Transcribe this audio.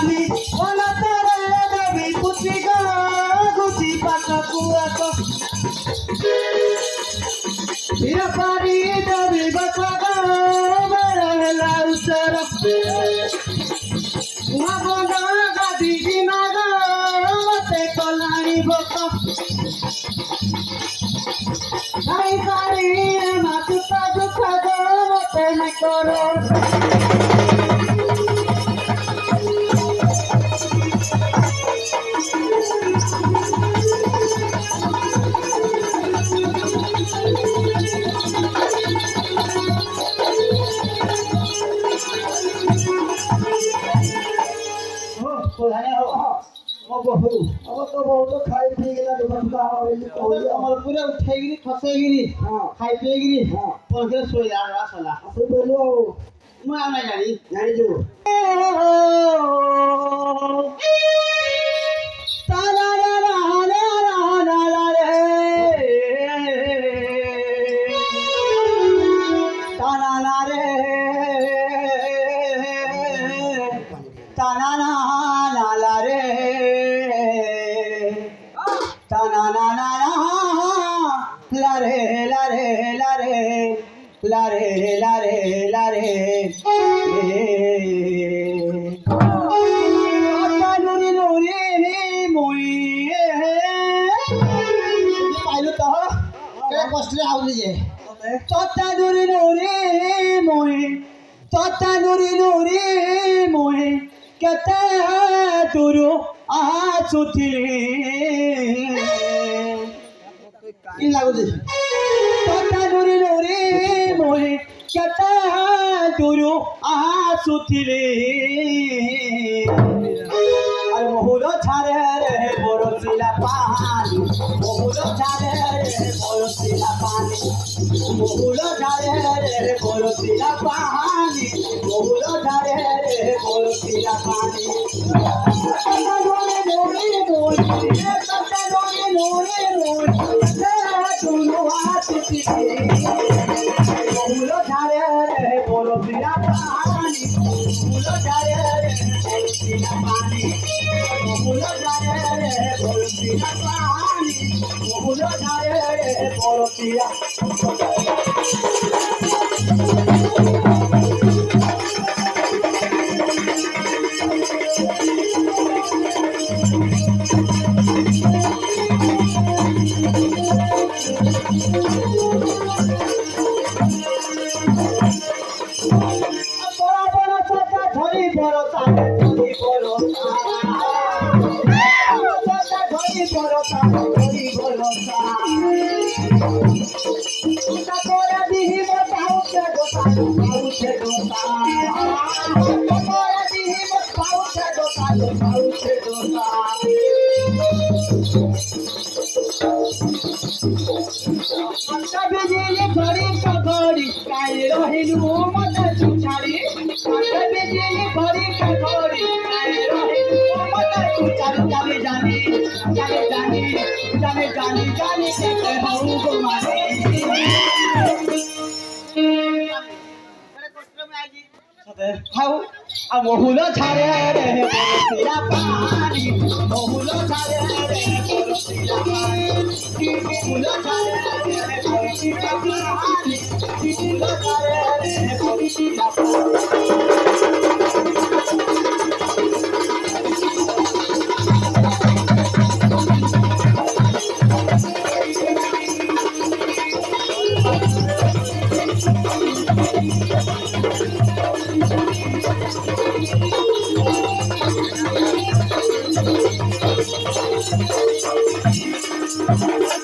जानी बोला तेरे देवी कुची का कुची पाका कुआको फिर पारी देवी बका मेरे लाउसर मागोना गादी गिनागा मते कलानी बका नहीं पारी मातुता दुखा गो मते न करो बहुत खाई पी गला दुकान का हमर पूरा उठेगिरी फसेगिरी खाई पिएगिरी पर के सोई जा रहा साला असो बोलो मैं आना जानी जानी जो तारा रा रा रा रा रा रे तारा रा रे तारा रा ला ला रे ताना ना ना ना ला रे ला रे ला रे ला रे ला रे ला रे नुरी नुरी मुई पाइलो तो क्या कष्ट आवली जे तोता नुरी नुरी मुई तोता नुरी नुरी मुई केते तुरु आछुथिली इन लागुଛି तोता नुरी नुरी मोहि केते तुरु आछुथिली अरे मोहुलो छारे रे बरसिला पानी मोहुलो छारे रे बरसिला पानी मोहुलो छारे रे बरसिला पानी मोहुलो छारे रे बरसिला पानी मोहुलो छारे रे बरसिला पानी मोहुलो छारे रे बरसिला पानी मोहुलो छारे रे बरसिला पानी मोहुलो छारे रे बरसिला Thank you.